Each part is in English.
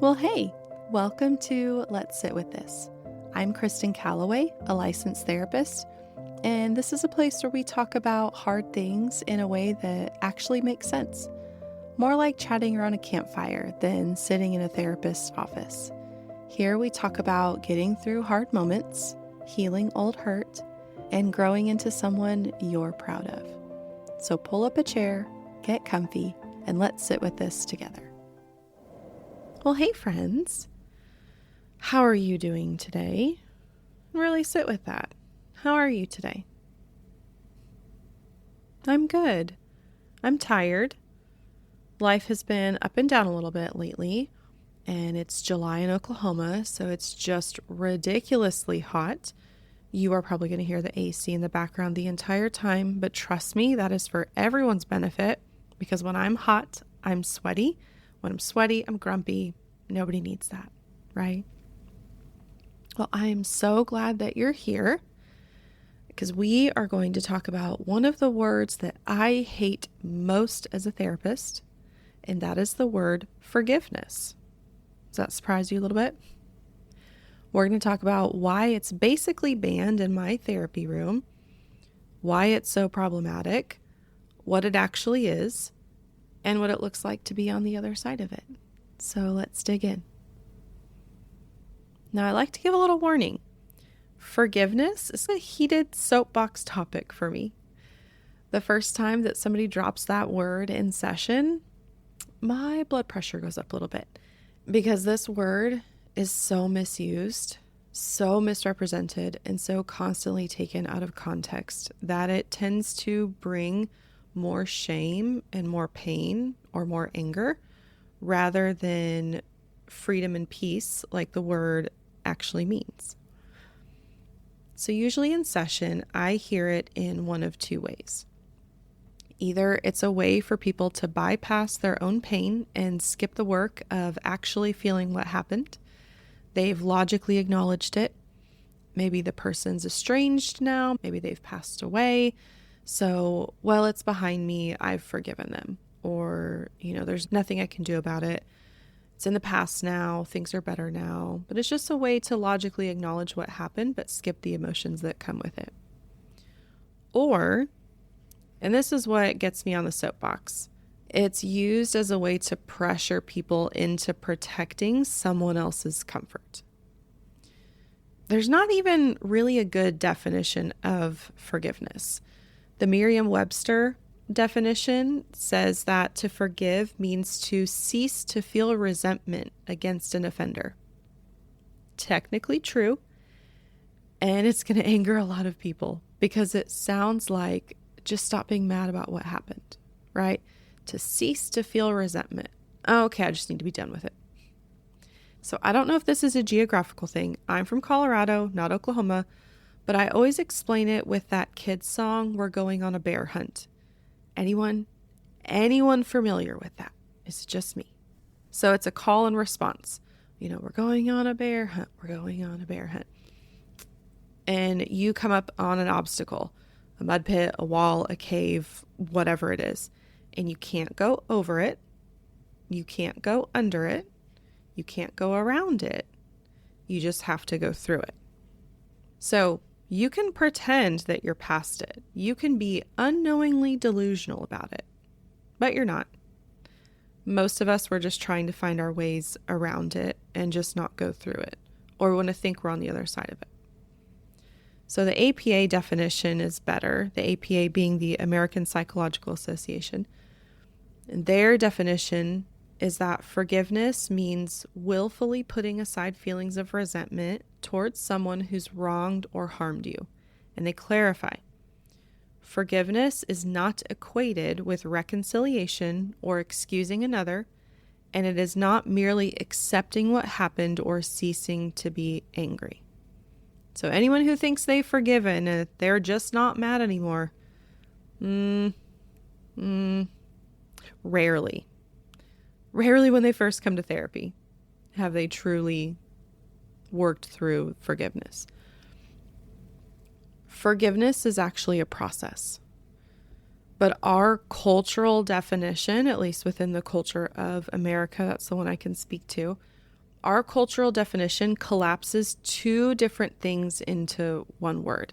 Well, hey, welcome to Let's Sit With This. I'm Kristen Calloway, a licensed therapist, and this is a place where we talk about hard things in a way that actually makes sense. More like chatting around a campfire than sitting in a therapist's office. Here we talk about getting through hard moments, healing old hurt, and growing into someone you're proud of. So pull up a chair, get comfy, and let's sit with this together. Well, hey friends, how are you doing today? Really sit with that. How are you today? I'm good. I'm tired. Life has been up and down a little bit lately, and it's July in Oklahoma, so it's just ridiculously hot. You are probably going to hear the AC in the background the entire time, but trust me, that is for everyone's benefit, because when I'm hot, I'm sweaty. When I'm sweaty, I'm grumpy. Nobody needs that, right? Well, I am so glad that you're here because we are going to talk about one of the words that I hate most as a therapist, and that is the word forgiveness. Does that surprise you a little bit? We're going to talk about why it's basically banned in my therapy room, why it's so problematic, what it actually is, and what it looks like to be on the other side of it. So let's dig in. Now, I like to give a little warning. Forgiveness is a heated soapbox topic for me. The first time that somebody drops that word in session, my blood pressure goes up a little bit because this word is so misused, so misrepresented, and so constantly taken out of context that it tends to bring more shame and more pain or more anger rather than freedom and peace like the word actually means. So usually in session, I hear it in one of two ways. Either it's a way for people to bypass their own pain and skip the work of actually feeling what happened. They've logically acknowledged it. Maybe the person's estranged now. Maybe they've passed away. So, well, it's behind me. I've forgiven them. Or, there's nothing I can do about it. It's in the past now. Things are better now. But it's just a way to logically acknowledge what happened, but skip the emotions that come with it. Or, and this is what gets me on the soapbox, it's used as a way to pressure people into protecting someone else's comfort. There's not even really a good definition of forgiveness. The Merriam-Webster definition says that to forgive means to cease to feel resentment against an offender. Technically true, and it's going to anger a lot of people because it sounds like just stop being mad about what happened, right? To cease to feel resentment. Oh, okay, I just need to be done with it. So I don't know if this is a geographical thing. I'm from Colorado, not Oklahoma, but I always explain it with that kid's song, We're Going on a Bear Hunt. Anyone familiar with that? It's just me. So it's a call and response. We're going on a bear hunt. We're going on a bear hunt. And you come up on an obstacle, a mud pit, a wall, a cave, whatever it is. And you can't go over it. You can't go under it. You can't go around it. You just have to go through it. So you can pretend that you're past it. You can be unknowingly delusional about it, but you're not. Most of us were just trying to find our ways around it and just not go through it, or want to think we're on the other side of it. So the APA definition is better, the APA being the American Psychological Association. And their definition is that forgiveness means willfully putting aside feelings of resentment towards someone who's wronged or harmed you. And they clarify, forgiveness is not equated with reconciliation or excusing another, and it is not merely accepting what happened or ceasing to be angry. So anyone who thinks they've forgiven and they're just not mad anymore, rarely when they first come to therapy have they truly worked through forgiveness. Forgiveness is actually a process. But our cultural definition, at least within the culture of America, that's the one I can speak to, Our cultural definition collapses two different things into one word.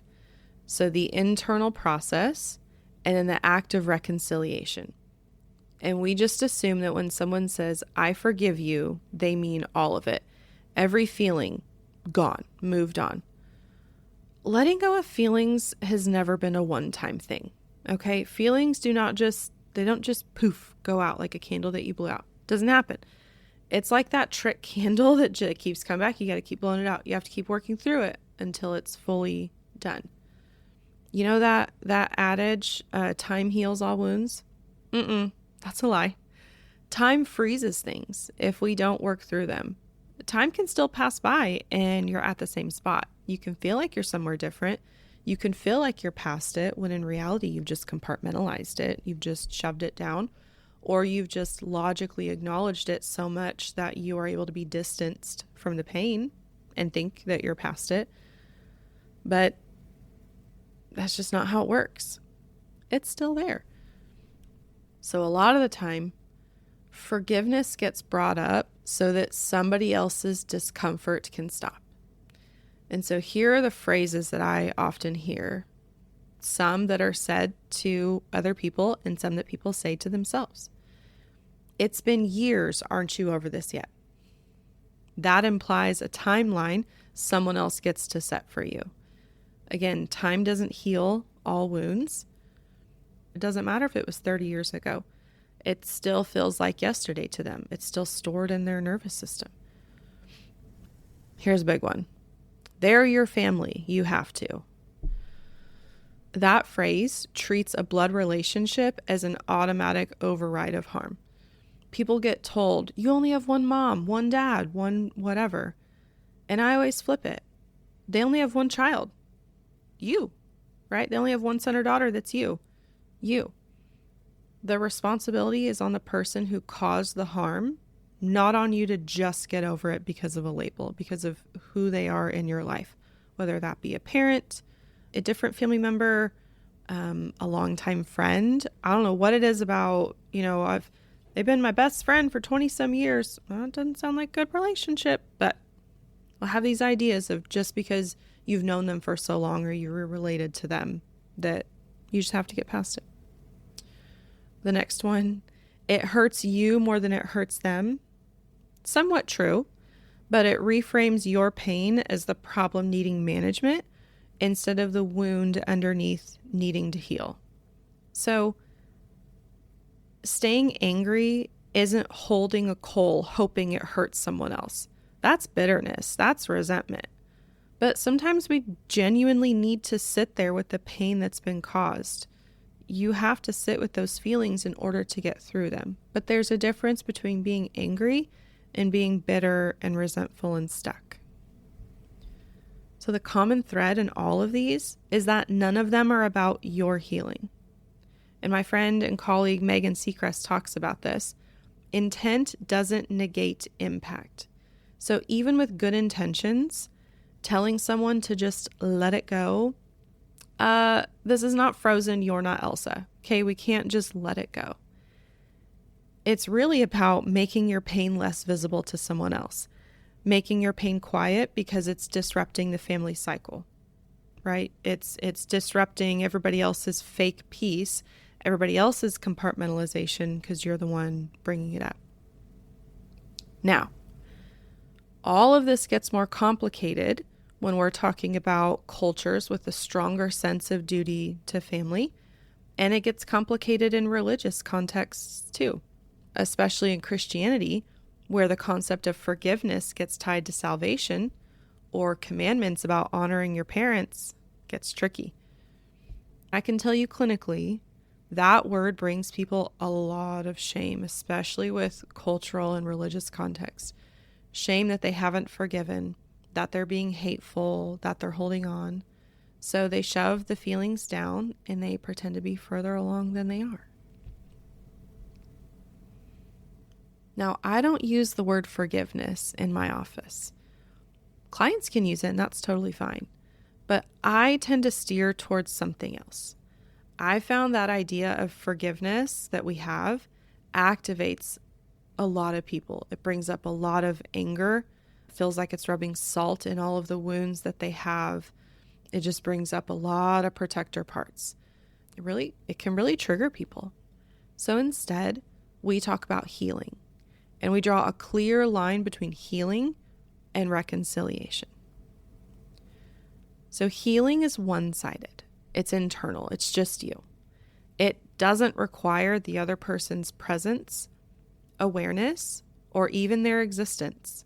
So the internal process and then the act of reconciliation. And we just assume that when someone says, I forgive you, they mean all of it. Every feeling, gone, moved on. Letting go of feelings has never been a one-time thing. Okay? Feelings don't just poof, go out like a candle that you blew out. Doesn't happen. It's like that trick candle that keeps coming back. You got to keep blowing it out. You have to keep working through it until it's fully done. You know that adage, time heals all wounds? That's a lie. Time freezes things if we don't work through them. Time can still pass by and you're at the same spot. You can feel like you're somewhere different. You can feel like you're past it when in reality you've just compartmentalized it. You've just shoved it down, or you've just logically acknowledged it so much that you are able to be distanced from the pain and think that you're past it. But that's just not how it works. It's still there. So a lot of the time, forgiveness gets brought up so that somebody else's discomfort can stop. And so here are the phrases that I often hear. Some that are said to other people and some that people say to themselves. It's been years, aren't you over this yet? That implies a timeline someone else gets to set for you. Again, time doesn't heal all wounds. It doesn't matter if it was 30 years ago. It still feels like yesterday to them. It's still stored in their nervous system. Here's a big one. They're your family. You have to. That phrase treats a blood relationship as an automatic override of harm. People get told, you only have one mom, one dad, one whatever. And I always flip it. They only have one child. You, right? They only have one son or daughter. That's you. You. The responsibility is on the person who caused the harm, not on you to just get over it because of a label, because of who they are in your life, whether that be a parent, a different family member, a longtime friend. I don't know what it is about, they've been my best friend for 20 some years. Well, it doesn't sound like a good relationship, but I'll have these ideas of just because you've known them for so long or you're related to them that you just have to get past it. The next one, it hurts you more than it hurts them. Somewhat true, but it reframes your pain as the problem needing management instead of the wound underneath needing to heal. So staying angry isn't holding a coal hoping it hurts someone else. That's bitterness. That's resentment. But sometimes we genuinely need to sit there with the pain that's been caused. You have to sit with those feelings in order to get through them. But there's a difference between being angry and being bitter and resentful and stuck. So the common thread in all of these is that none of them are about your healing. And my friend and colleague Megan Seacrest talks about this. Intent doesn't negate impact. So even with good intentions, telling someone to just let it go, this is not Frozen, you're not Elsa. Okay, we can't just let it go. It's really about making your pain less visible to someone else, making your pain quiet because it's disrupting the family cycle, right? It's disrupting everybody else's fake peace, everybody else's compartmentalization because you're the one bringing it up. Now, all of this gets more complicated when we're talking about cultures with a stronger sense of duty to family, and it gets complicated in religious contexts too, especially in Christianity, where the concept of forgiveness gets tied to salvation, or commandments about honoring your parents gets tricky. I can tell you clinically, that word brings people a lot of shame, especially with cultural and religious context. Shame that they haven't forgiven, that they're being hateful, that they're holding on. So they shove the feelings down and they pretend to be further along than they are. Now, I don't use the word forgiveness in my office. Clients can use it and that's totally fine. But I tend to steer towards something else. I found that idea of forgiveness that we have activates a lot of people. It brings up a lot of anger feels like it's rubbing salt in all of the wounds that they have. It just brings up a lot of protector parts. It can really trigger people. So instead, we talk about healing, and we draw a clear line between healing and reconciliation. So healing is one-sided. It's internal. It's just you. It doesn't require the other person's presence, awareness, or even their existence.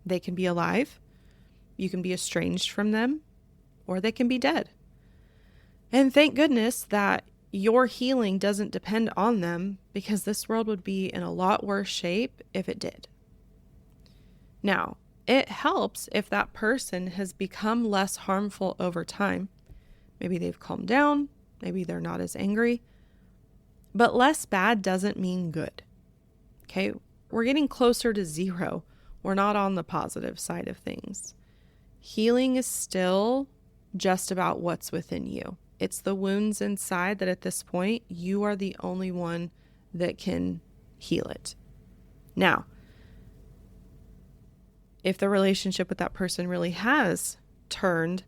They can be alive, you can be estranged from them, or they can be dead. And thank goodness that your healing doesn't depend on them, because this world would be in a lot worse shape if it did. Now, it helps if that person has become less harmful over time. Maybe they've calmed down, maybe they're not as angry, but less bad doesn't mean good. Okay, we're getting closer to zero. We're not on the positive side of things. Healing is still just about what's within you. It's the wounds inside that at this point, you are the only one that can heal it. Now, if the relationship with that person really has turned,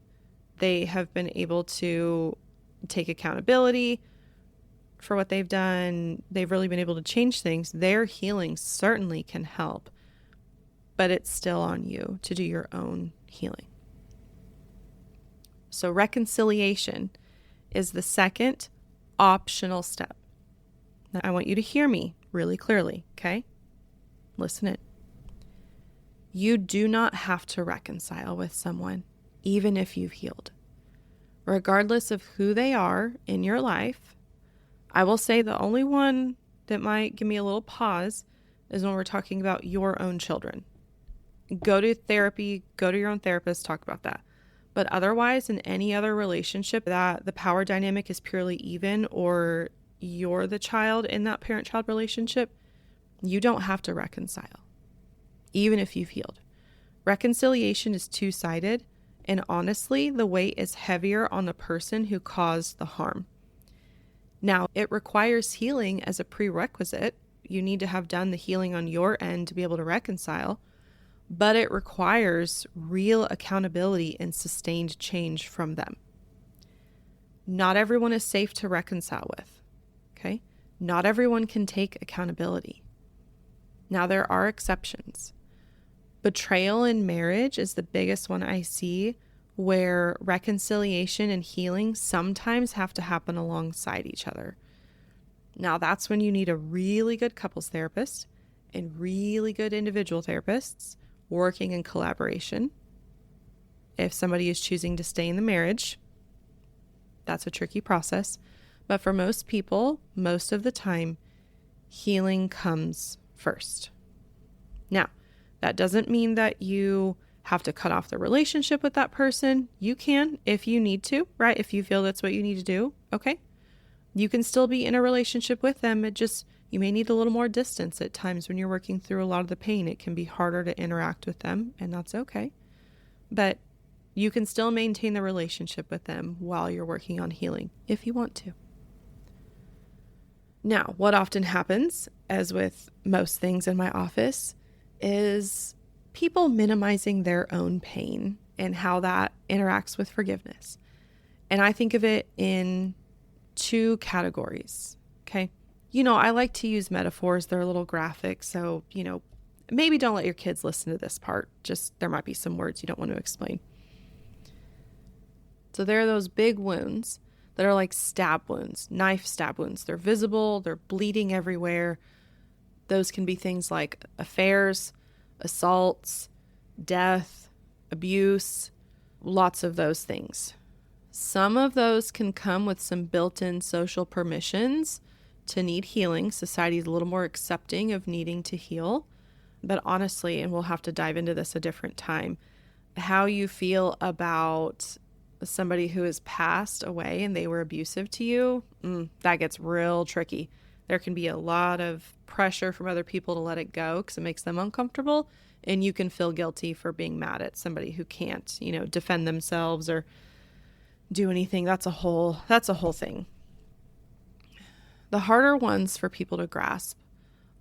they have been able to take accountability for what they've done, they've really been able to change things, their healing certainly can help. But it's still on you to do your own healing. So reconciliation is the second optional step. Now, I want you to hear me really clearly, okay? Listen in. You do not have to reconcile with someone, even if you've healed. Regardless of who they are in your life, I will say the only one that might give me a little pause is when we're talking about your own children. Go to therapy, go to your own therapist, talk about that. But otherwise, in any other relationship that the power dynamic is purely even, or you're the child in that parent-child relationship, you don't have to reconcile, even if you've healed. Reconciliation is two-sided, and honestly, the weight is heavier on the person who caused the harm. Now, it requires healing as a prerequisite. You need to have done the healing on your end to be able to reconcile, but it requires real accountability and sustained change from them. Not everyone is safe to reconcile with, okay? Not everyone can take accountability. Now, there are exceptions. Betrayal in marriage is the biggest one I see, where reconciliation and healing sometimes have to happen alongside each other. Now, that's when you need a really good couples therapist and really good individual therapists working in collaboration. If somebody is choosing to stay in the marriage, that's a tricky process. But for most people, most of the time, healing comes first. Now, that doesn't mean that you have to cut off the relationship with that person. You can if you need to, right? If you feel that's what you need to do, okay? You can still be in a relationship with them. You may need a little more distance at times when you're working through a lot of the pain. It can be harder to interact with them, and that's okay. But you can still maintain the relationship with them while you're working on healing if you want to. Now, what often happens, as with most things in my office, is people minimizing their own pain and how that interacts with forgiveness. And I think of it in two categories, okay? I like to use metaphors. They're a little graphic, so, maybe don't let your kids listen to this part. Just, there might be some words you don't want to explain. So there are those big wounds that are like stab wounds, knife stab wounds. They're visible, they're bleeding everywhere. Those can be things like affairs, assaults, death, abuse, lots of those things. Some of those can come with some built-in social permissions to need healing. Society is a little more accepting of needing to heal. But honestly, and we'll have to dive into this a different time, how you feel about somebody who has passed away and they were abusive to you, that gets real tricky. There can be a lot of pressure from other people to let it go because it makes them uncomfortable, and you can feel guilty for being mad at somebody who can't, defend themselves or do anything. That's a whole thing. The harder ones for people to grasp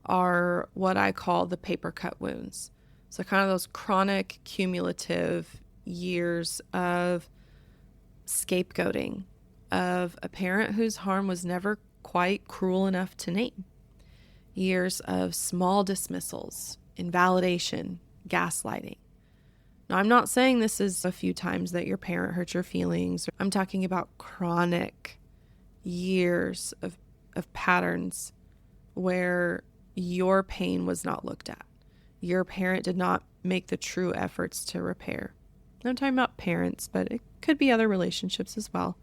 are what I call the paper cut wounds. So kind of those chronic, cumulative years of scapegoating of a parent whose harm was never quite cruel enough to name. Years of small dismissals, invalidation, gaslighting. Now, I'm not saying this is a few times that your parent hurt your feelings. I'm talking about chronic years of patterns where your pain was not looked at. Your parent did not make the true efforts to repair. I'm talking about parents, but it could be other relationships as well.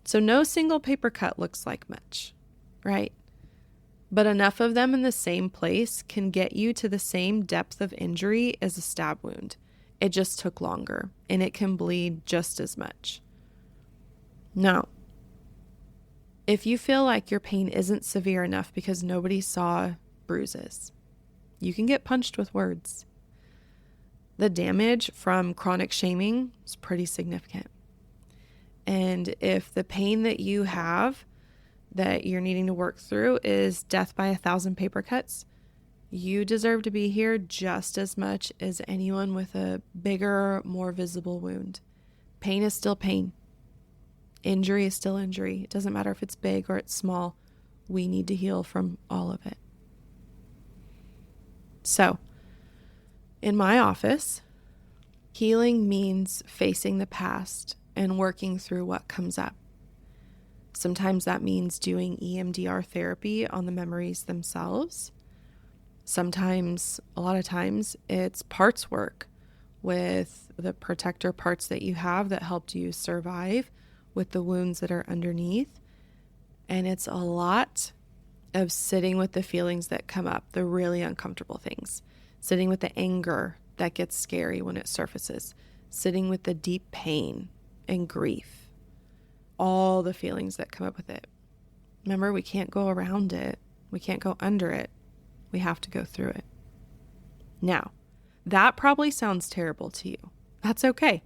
So no single paper cut looks like much, right? But enough of them in the same place can get you to the same depth of injury as a stab wound. It just took longer, and it can bleed just as much. Now, if you feel like your pain isn't severe enough because nobody saw bruises, you can get punched with words. The damage from chronic shaming is pretty significant. And if the pain that you have that you're needing to work through is death by 1,000 paper cuts, you deserve to be here just as much as anyone with a bigger, more visible wound. Pain is still pain. Injury is still injury. It doesn't matter if it's big or it's small. We need to heal from all of it. So, in my office, healing means facing the past and working through what comes up. Sometimes that means doing EMDR therapy on the memories themselves. Sometimes, a lot of times, it's parts work with the protector parts that you have that helped you survive with the wounds that are underneath. And it's a lot of sitting with the feelings that come up, the really uncomfortable things. Sitting with the anger that gets scary when it surfaces. Sitting with the deep pain and grief. All the feelings that come up with it. Remember, we can't go around it. We can't go under it. We have to go through it. Now, that probably sounds terrible to you. That's okay.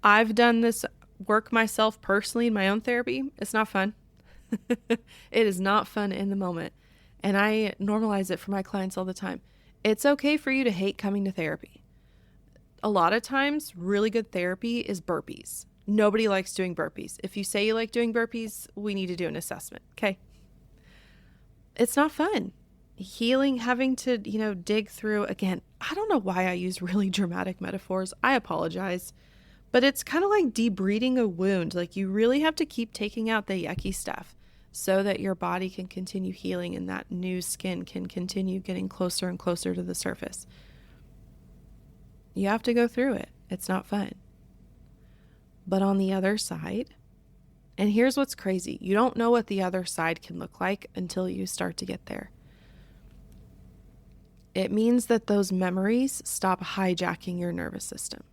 I've done this work myself personally in my own therapy. It's not fun. It is not fun in the moment. And I normalize it for my clients all the time. It's okay for you to hate coming to therapy. A lot of times, really good therapy is burpees. Nobody likes doing burpees. If you say you like doing burpees, we need to do an assessment, okay? It's not fun. Healing, having to, dig through, again, I don't know why I use really dramatic metaphors. I apologize. But it's kind of like debreeding a wound. Like you really have to keep taking out the yucky stuff so that your body can continue healing and that new skin can continue getting closer and closer to the surface. You have to go through it. It's not fun. But on the other side, and here's what's crazy. You don't know what the other side can look like until you start to get there. It means that those memories stop hijacking your nervous system.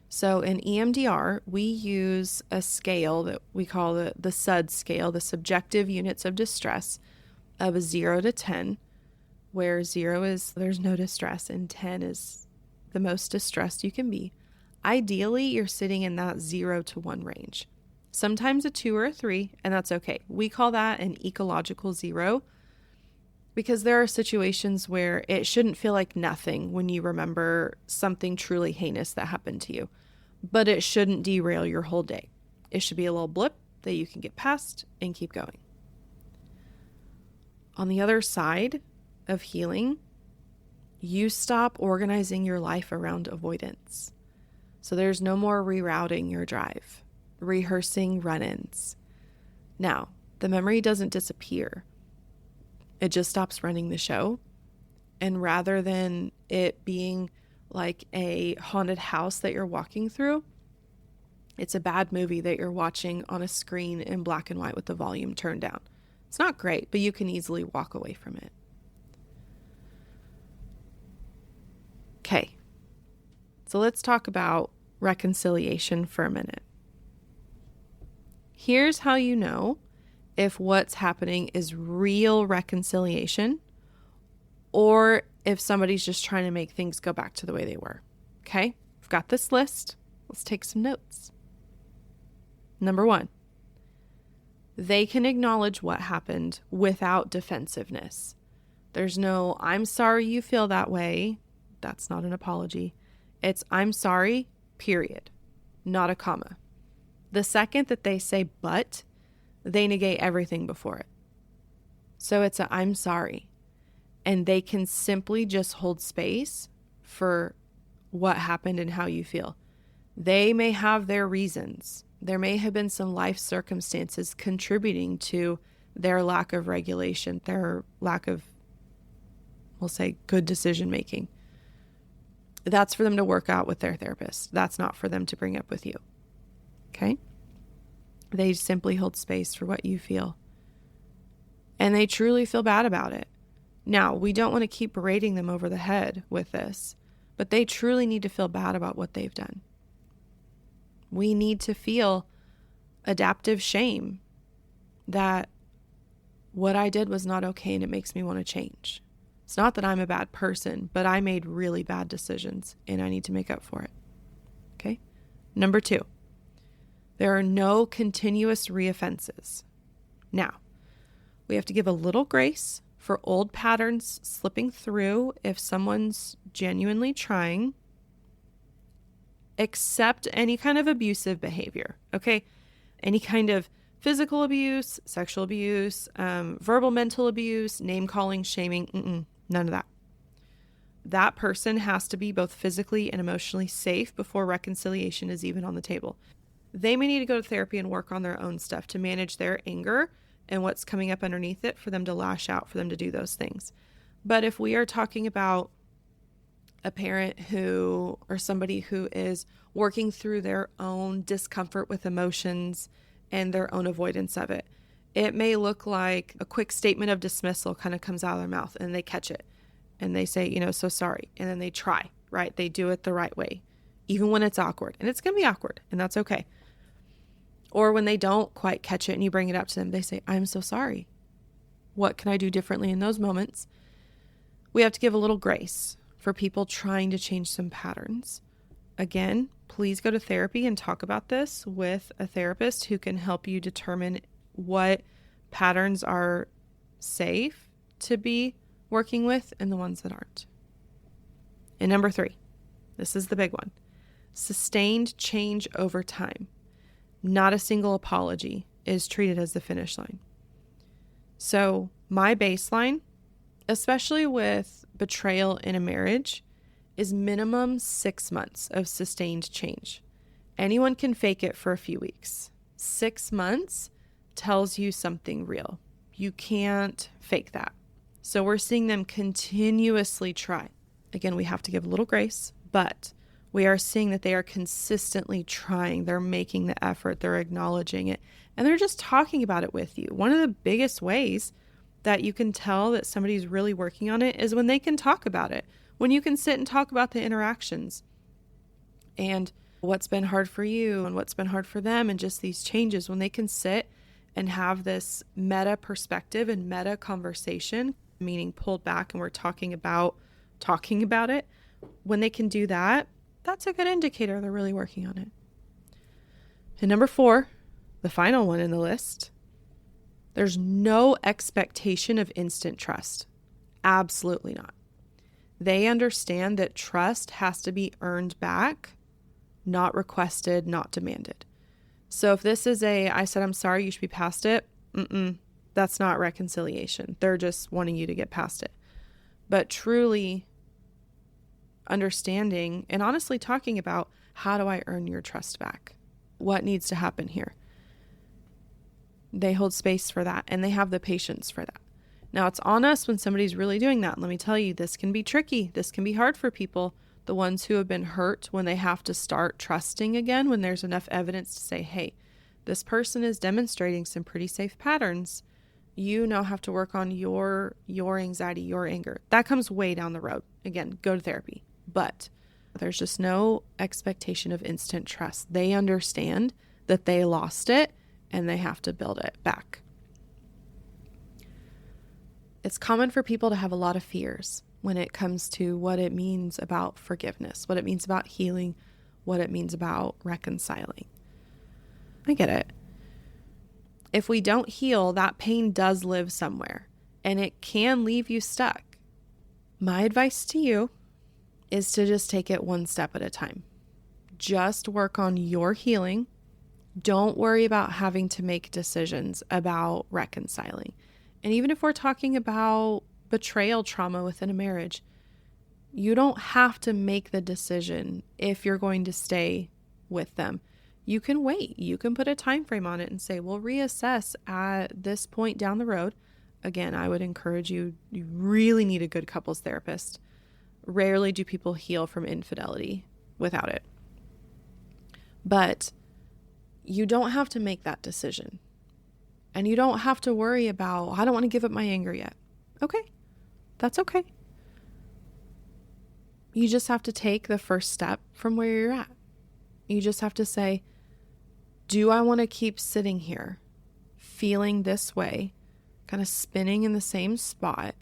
So in EMDR, we use a scale that we call the SUD scale, the subjective units of distress, of a 0 to 10, where 0 is there's no distress and 10 is the most distressed you can be. Ideally, you're sitting in that 0 to 1 range. Sometimes a 2 or a 3, and that's okay. We call that an ecological 0 because there are situations where it shouldn't feel like nothing when you remember something truly heinous that happened to you, but it shouldn't derail your whole day. It should be a little blip that you can get past and keep going. On the other side of healing, you stop organizing your life around avoidance. So there's no more rerouting your drive, rehearsing run-ins. Now, the memory doesn't disappear. It just stops running the show. And rather than it being like a haunted house that you're walking through, it's a bad movie that you're watching on a screen in black and white with the volume turned down. It's not great, but you can easily walk away from it. Okay, so let's talk about reconciliation for a minute. Here's how you know if what's happening is real reconciliation or if somebody's just trying to make things go back to the way they were. Okay, I've got this list. Let's take some notes. Number 1, they can acknowledge what happened without defensiveness. There's no, I'm sorry you feel that way, That's not an apology. It's I'm sorry, period, not a comma. The second that they say but, they negate everything before it. So it's a I'm sorry. And they can simply just hold space for what happened and how you feel. They may have their reasons. There may have been some life circumstances contributing to their lack of regulation, their lack of, we'll say, good decision making. That's for them to work out with their therapist. That's not for them to bring up with you. Okay? They simply hold space for what you feel. And they truly feel bad about it. Now, we don't want to keep berating them over the head with this, but they truly need to feel bad about what they've done. We need to feel adaptive shame that what I did was not okay and it makes me want to change. It's not that I'm a bad person, but I made really bad decisions and I need to make up for it. Okay? Number 2, there are no continuous reoffenses. Now, we have to give a little grace for old patterns slipping through if someone's genuinely trying. Accept any kind of abusive behavior, okay? Any kind of physical abuse, sexual abuse, verbal, mental abuse, name-calling, shaming, none of that. That person has to be both physically and emotionally safe before reconciliation is even on the table. They may need to go to therapy and work on their own stuff to manage their anger and what's coming up underneath it for them to lash out, for them to do those things. But if we are talking about a parent who, or somebody who is working through their own discomfort with emotions and their own avoidance of it, it may look like a quick statement of dismissal kind of comes out of their mouth and they catch it and they say, so sorry. And then they try, right? They do it the right way, even when it's awkward, and it's going to be awkward and that's okay. Or when they don't quite catch it and you bring it up to them, they say, I'm so sorry. What can I do differently in those moments? We have to give a little grace for people trying to change some patterns. Again, please go to therapy and talk about this with a therapist who can help you determine what patterns are safe to be working with and the ones that aren't. And number 3, this is the big one. Sustained change over time. Not a single apology is treated as the finish line. So my baseline, especially with betrayal in a marriage, is minimum 6 months of sustained change. Anyone can fake it for a few weeks. 6 months tells you something real. You can't fake that. So we're seeing them continuously try. Again, we have to give a little grace, but we are seeing that they are consistently trying. They're making the effort. They're acknowledging it. And they're just talking about it with you. One of the biggest ways that you can tell that somebody's really working on it is when they can talk about it. When you can sit and talk about the interactions and what's been hard for you and what's been hard for them and just these changes. When they can sit and have this meta perspective and meta conversation, meaning pulled back and we're talking about it. When they can do that, that's a good indicator they're really working on it. And number 4, the final one in the list, there's no expectation of instant trust. Absolutely not. They understand that trust has to be earned back, not requested, not demanded. So if this is I said, I'm sorry, you should be past it. That's not reconciliation. They're just wanting you to get past it. But truly understanding and honestly talking about, how do I earn your trust back? What needs to happen here? They hold space for that and they have the patience for that. Now it's on us when somebody's really doing that. Let me tell you, this can be tricky. This can be hard for people. The ones who have been hurt, when they have to start trusting again, when there's enough evidence to say, hey, this person is demonstrating some pretty safe patterns. You now have to work on your anxiety, your anger. That comes way down the road. Again, go to therapy. But there's just no expectation of instant trust. They understand that they lost it and they have to build it back. It's common for people to have a lot of fears when it comes to what it means about forgiveness, what it means about healing, what it means about reconciling. I get it. If we don't heal, that pain does live somewhere and it can leave you stuck. My advice to you is to just take it one step at a time. Just work on your healing. Don't worry about having to make decisions about reconciling. And even if we're talking about betrayal trauma within a marriage, you don't have to make the decision if you're going to stay with them. You can wait. You can put a time frame on it and say, we'll reassess at this point down the road. Again, I would encourage you really need a good couples therapist. Rarely do people heal from infidelity without it. But you don't have to make that decision. And you don't have to worry about, I don't want to give up my anger yet. Okay, that's okay. You just have to take the first step from where you're at. You just have to say, do I want to keep sitting here feeling this way, kind of spinning in the same spot?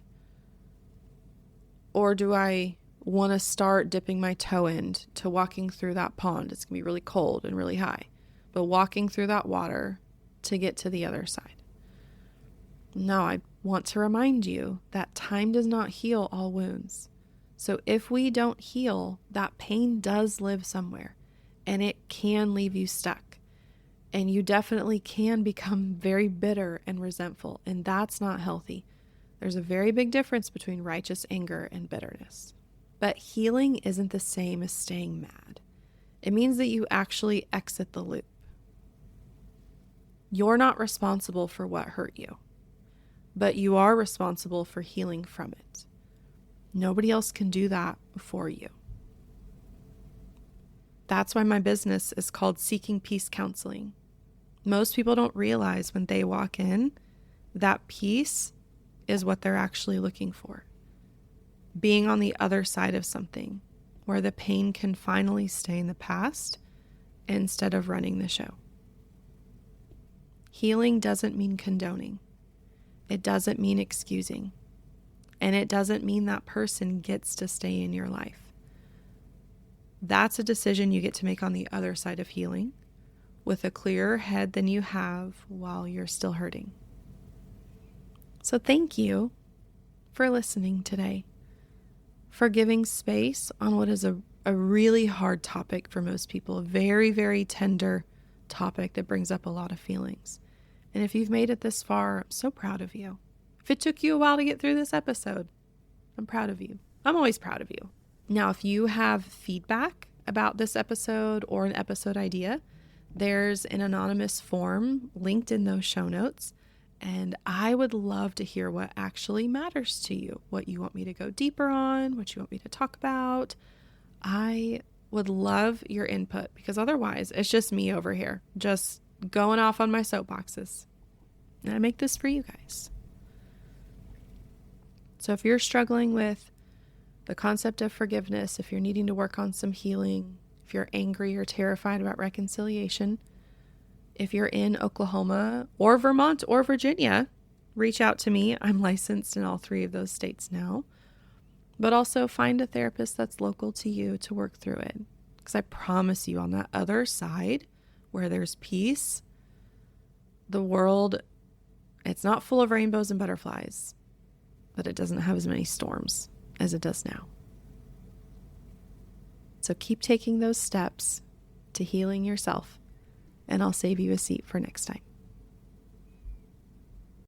Or do I want to start dipping my toe into walking through that pond? It's going to be really cold and really high, but walking through that water to get to the other side. Now, I want to remind you that time does not heal all wounds. So if we don't heal, that pain does live somewhere and it can leave you stuck. And you definitely can become very bitter and resentful, and that's not healthy. There's a very big difference between righteous anger and bitterness. But healing isn't the same as staying mad. It means that you actually exit the loop. You're not responsible for what hurt you, but you are responsible for healing from it. Nobody else can do that for you. That's why my business is called Seeking Peace Counseling. Most people don't realize when they walk in that peace is what they're actually looking for. Being on the other side of something where the pain can finally stay in the past instead of running the show. Healing doesn't mean condoning. It doesn't mean excusing. And it doesn't mean that person gets to stay in your life. That's a decision you get to make on the other side of healing with a clearer head than you have while you're still hurting. So thank you for listening today, for giving space on what is a really hard topic for most people, a very, very tender topic that brings up a lot of feelings. And if you've made it this far, I'm so proud of you. If it took you a while to get through this episode, I'm proud of you. I'm always proud of you. Now, if you have feedback about this episode or an episode idea, there's an anonymous form linked in those show notes. And I would love to hear what actually matters to you, what you want me to go deeper on, what you want me to talk about. I would love your input because otherwise it's just me over here, just going off on my soapboxes. And I make this for you guys. So if you're struggling with the concept of forgiveness, if you're needing to work on some healing, if you're angry or terrified about reconciliation, if you're in Oklahoma or Vermont or Virginia, reach out to me. I'm licensed in all 3 of those states now. But also find a therapist that's local to you to work through it. Because I promise you, on that other side, where there's peace, the world, it's not full of rainbows and butterflies, but it doesn't have as many storms as it does now. So keep taking those steps to healing yourself, and I'll save you a seat for next time.